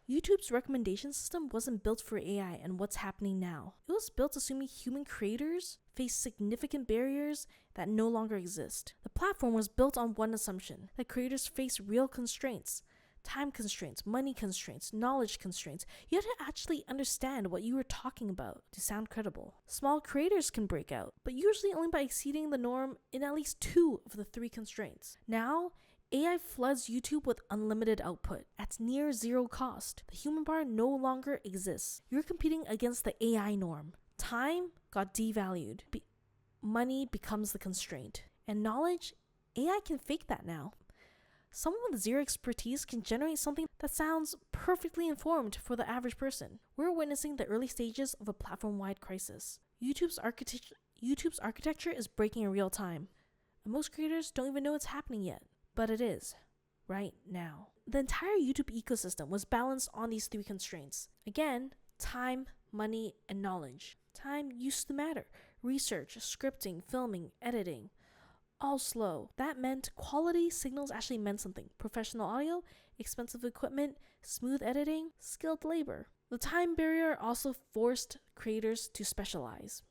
YouTube's recommendation system wasn't built for AI and what's happening now. It was built assuming human creators face significant barriers that no longer exist. The platform was built on one assumption, that creators face real constraints. Time constraints, money constraints, knowledge constraints. You had to actually understand what you were talking about to sound credible. Small creators can break out, but usually only by exceeding the norm in at least 2 of the 3 constraints. Now, AI floods YouTube with unlimited output at near zero cost. The human bar no longer exists. You're competing against the AI norm. Time got devalued. Money becomes the constraint. And knowledge, AI can fake that now. Someone with zero expertise can generate something that sounds perfectly informed for the average person. We're witnessing the early stages of a platform-wide crisis. YouTube's architecture is breaking in real time, and most creators don't even know it's happening yet. But it is, right now. The entire YouTube ecosystem was balanced on these 3 constraints. Again, time, money, and knowledge. Time used to matter. Research, scripting, filming, editing. All slow. That meant quality signals actually meant something. Professional audio, expensive equipment, smooth editing, skilled labor. The time barrier also forced creators to specialize.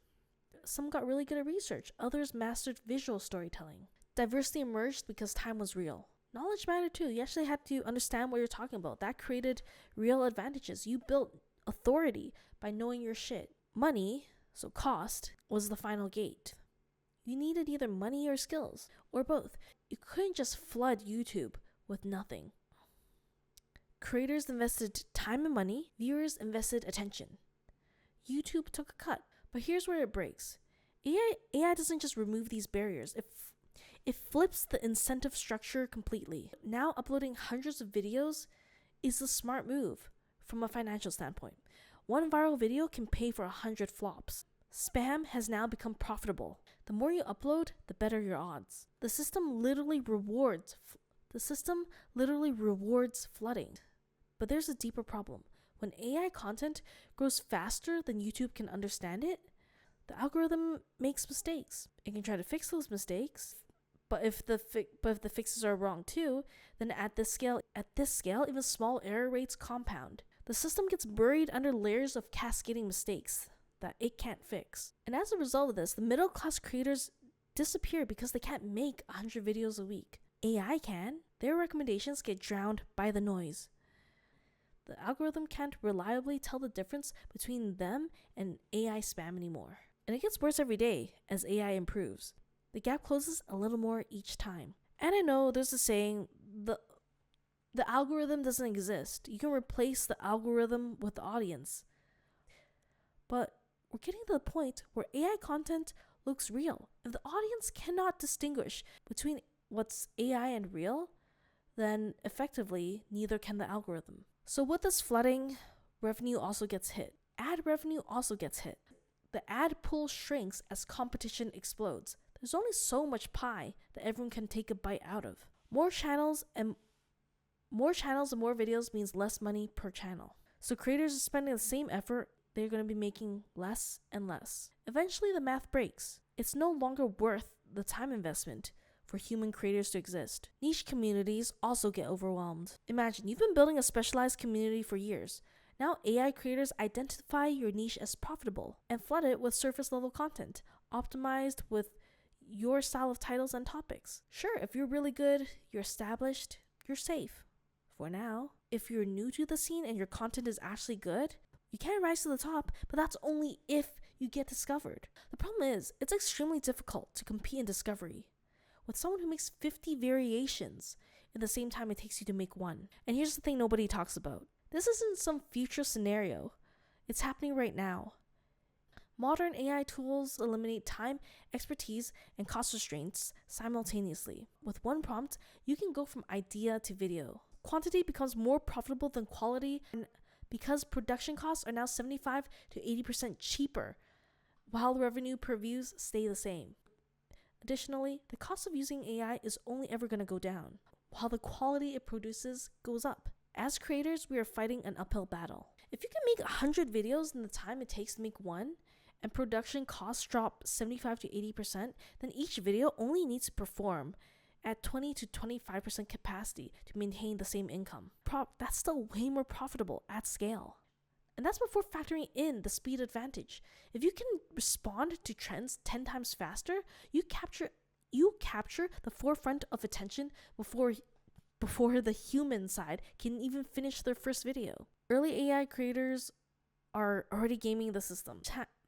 Some got really good at research, others mastered visual storytelling. Diversity emerged because time was real. Knowledge mattered too. You actually had to understand what you're talking about. That created real advantages. You built authority by knowing your shit. Money, so cost, was the final gate. You needed either money or skills, or both. You couldn't just flood YouTube with nothing. Creators invested time and money, viewers invested attention. YouTube took a cut, but here's where it breaks. AI doesn't just remove these barriers, it flips the incentive structure completely. Now uploading hundreds of videos is a smart move from a financial standpoint. One viral video can pay for 100 flops. Spam has now become profitable. The more you upload, the better your odds. The system literally rewards flooding. But there's a deeper problem. When AI content grows faster than YouTube can understand it, the algorithm makes mistakes. It can try to fix those mistakes, but if the fixes are wrong too, then at this scale, even small error rates compound. The system gets buried under layers of cascading mistakes that it can't fix. And as a result of this, the middle class creators disappear because they can't make 100 videos a week. AI can. Their recommendations get drowned by the noise. The algorithm can't reliably tell the difference between them and AI spam anymore. And it gets worse every day as AI improves. The gap closes a little more each time. And I know there's a saying, the algorithm doesn't exist. You can replace the algorithm with the audience. But we're getting to the point where AI content looks real. If the audience cannot distinguish between what's AI and real, then effectively neither can the algorithm. So with this flooding, revenue also gets hit. Ad revenue also gets hit. The ad pool shrinks as competition explodes. There's only so much pie that everyone can take a bite out of. More channels and more videos means less money per channel. So creators are spending the same effort, they're going to be making less and less. Eventually the math breaks. It's no longer worth the time investment for human creators to exist. Niche communities also get overwhelmed. Imagine, you've been building a specialized community for years. Now AI creators identify your niche as profitable and flood it with surface level content, optimized with your style of titles and topics. Sure, if you're really good, you're established, you're safe. For now, if you're new to the scene and your content is actually good, you can rise to the top, but that's only if you get discovered. The problem is, it's extremely difficult to compete in discovery with someone who makes 50 variations in the same time it takes you to make one. And here's the thing nobody talks about. This isn't some future scenario. It's happening right now. Modern AI tools eliminate time, expertise, and cost restraints simultaneously. With one prompt, you can go from idea to video. Quantity becomes more profitable than quality, and because production costs are now 75 to 80% cheaper, while revenue per views stay the same. Additionally, the cost of using AI is only ever going to go down, while the quality it produces goes up. As creators, we are fighting an uphill battle. If you can make 100 videos in the time it takes to make one, and production costs drop 75 to 80%, then each video only needs to perform at 20 to 25% capacity to maintain the same income. That's still way more profitable at scale. And that's before factoring in the speed advantage. If you can respond to trends 10 times faster, you capture the forefront of attention before the human side can even finish their first video. Early AI creators are already gaming the system.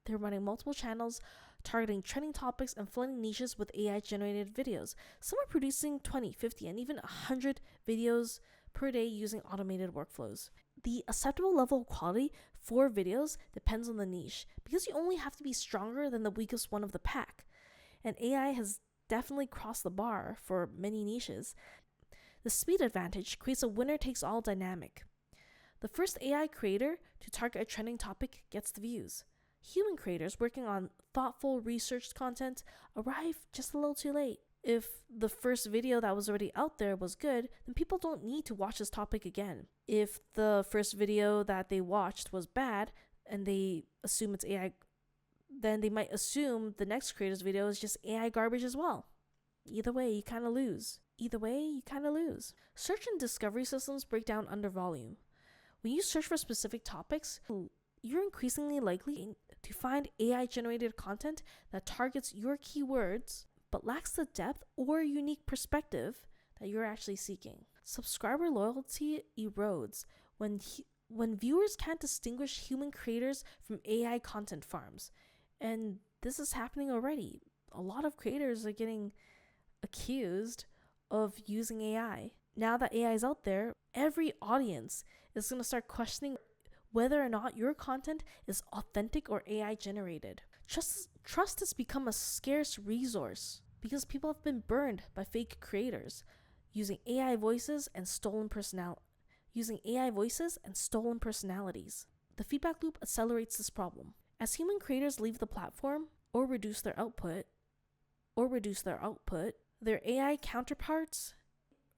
They're running multiple channels, targeting trending topics and flooding niches with AI-generated videos. Some are producing 20, 50, and even 100 videos per day using automated workflows. The acceptable level of quality for videos depends on the niche, because you only have to be stronger than the weakest one of the pack. And AI has definitely crossed the bar for many niches. The speed advantage creates a winner-takes-all dynamic. The first AI creator to target a trending topic gets the views. Human creators working on thoughtful, researched content arrive just a little too late. If the first video that was already out there was good, then people don't need to watch this topic again. If the first video that they watched was bad and they assume it's AI, then they might assume the next creator's video is just AI garbage as well. Either way, you kind of lose. Search and discovery systems break down under volume. When you search for specific topics, you're increasingly likely to find AI-generated content that targets your keywords but lacks the depth or unique perspective that you're actually seeking. Subscriber loyalty erodes when viewers can't distinguish human creators from AI content farms. And this is happening already. A lot of creators are getting accused of using AI. Now that AI is out there, every audience is going to start questioning whether or not your content is authentic or AI generated. Trust has become a scarce resource because people have been burned by fake creators using AI voices and stolen personalities. The feedback loop accelerates this problem. As human creators leave the platform or reduce their output, their AI counterparts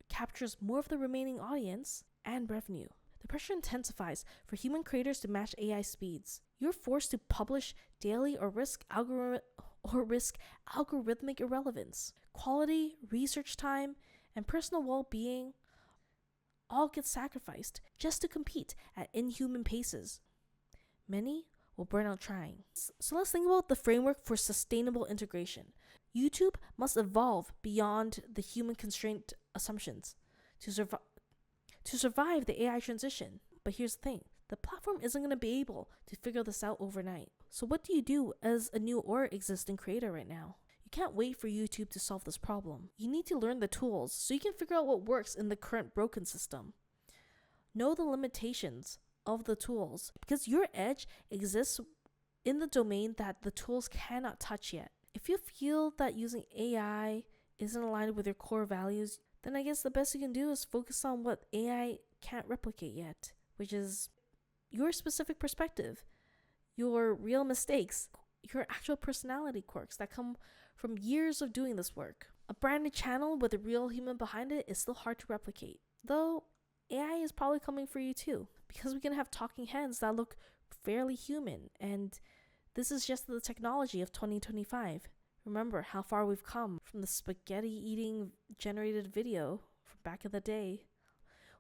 captures more of the remaining audience and revenue. The pressure intensifies for human creators to match AI speeds. You're forced to publish daily or risk algorithmic irrelevance. Quality, research time, and personal well-being all get sacrificed just to compete at inhuman paces. Many will burn out trying. So let's think about the framework for sustainable integration. YouTube must evolve beyond the human constraint assumptions to survive the AI transition. But here's the thing. The platform isn't going to be able to figure this out overnight. So what do you do as a new or existing creator right now? You can't wait for YouTube to solve this problem. You need to learn the tools so you can figure out what works in the current broken system. Know the limitations of the tools, because your edge exists in the domain that the tools cannot touch yet. If you feel that using AI isn't aligned with your core values, then I guess the best you can do is focus on what AI can't replicate yet, which is your specific perspective, your real mistakes, your actual personality quirks that come from years of doing this work. A branded channel with a real human behind it is still hard to replicate, though AI is probably coming for you too, because we can have talking heads that look fairly human, and this is just the technology of 2025. Remember how far we've come from the spaghetti eating generated video from back in the day,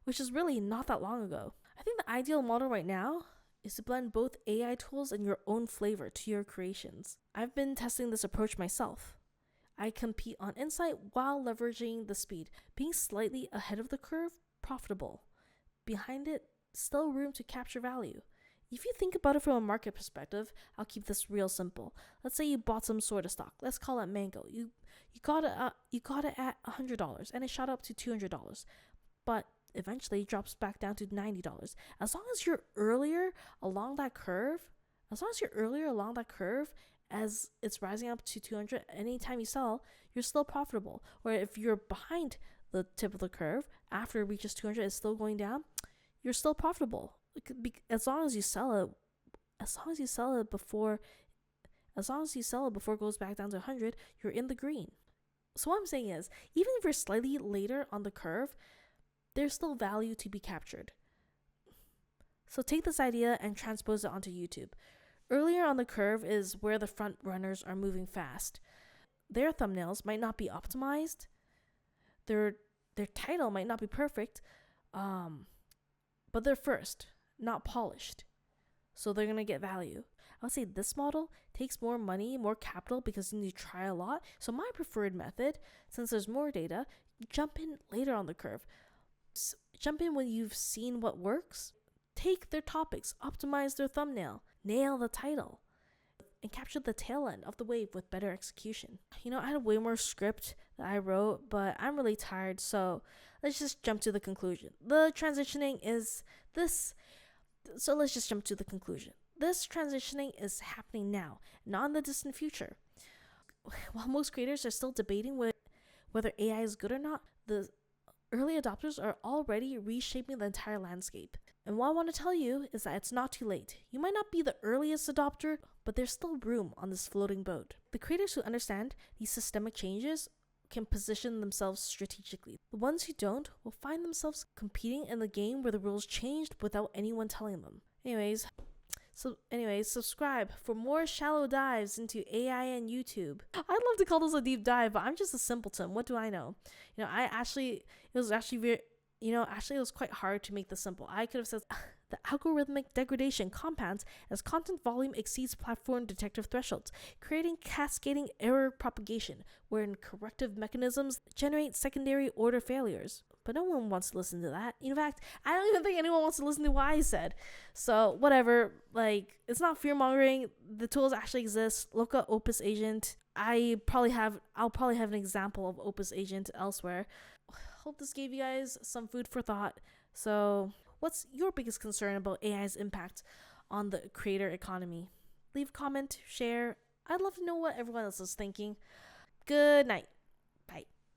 which is really not that long ago. I think the ideal model right now is to blend both AI tools and your own flavor to your creations. I've been testing this approach myself. I compete on insight while leveraging the speed, being slightly ahead of the curve, profitable. Behind it, still room to capture value. If you think about it from a market perspective, I'll keep this real simple. Let's say you bought some sort of stock. Let's call it mango. You got it at $100 and it shot up to $200, but eventually it drops back down to $90. As long as you're earlier along that curve, as it's rising up to 200, anytime you sell, you're still profitable. Or if you're behind the tip of the curve, after it reaches 200, it's still going down, you're still profitable. As long as you sell it before it goes back down to 100, you're in the green. So what I'm saying is, even if you're slightly later on the curve, there's still value to be captured. So take this idea and transpose it onto YouTube. Earlier on the curve is where the front runners are moving fast. Their thumbnails might not be optimized, Their title might not be perfect, but they're first, not polished. So they're going to get value. I would say this model takes more money, more capital because you need to try a lot. So my preferred method, since there's more data, jump in later on the curve. Jump in when you've seen what works. Take their topics, optimize their thumbnail, nail the title, and capture the tail end of the wave with better execution. I had way more script that I wrote, but I'm really tired, so let's just jump to the conclusion. The transitioning is this. So let's just jump to the conclusion. This transitioning is happening now, not in the distant future. While most creators are still debating whether AI is good or not, the early adopters are already reshaping the entire landscape. And what I want to tell you is that it's not too late. You might not be the earliest adopter, but there's still room on this floating boat. The creators who understand these systemic changes can position themselves strategically. The ones who don't will find themselves competing in the game where the rules changed without anyone telling them. Anyways, subscribe for more shallow dives into AI and YouTube. I'd love to call this a deep dive, but I'm just a simpleton. What do I know? It was quite hard to make this simple. I could have said the algorithmic degradation compounds as content volume exceeds platform detective thresholds, creating cascading error propagation, wherein corrective mechanisms generate secondary order failures. But no one wants to listen to that. In fact, I don't even think anyone wants to listen to what I said. So whatever, it's not fear-mongering. The tools actually exist. Look at Opus Agent. I'll probably have an example of Opus Agent elsewhere. Hope this gave you guys some food for thought. So what's your biggest concern about AI's impact on the creator economy? Leave a comment, share. I'd love to know what everyone else is thinking. Good night. Bye.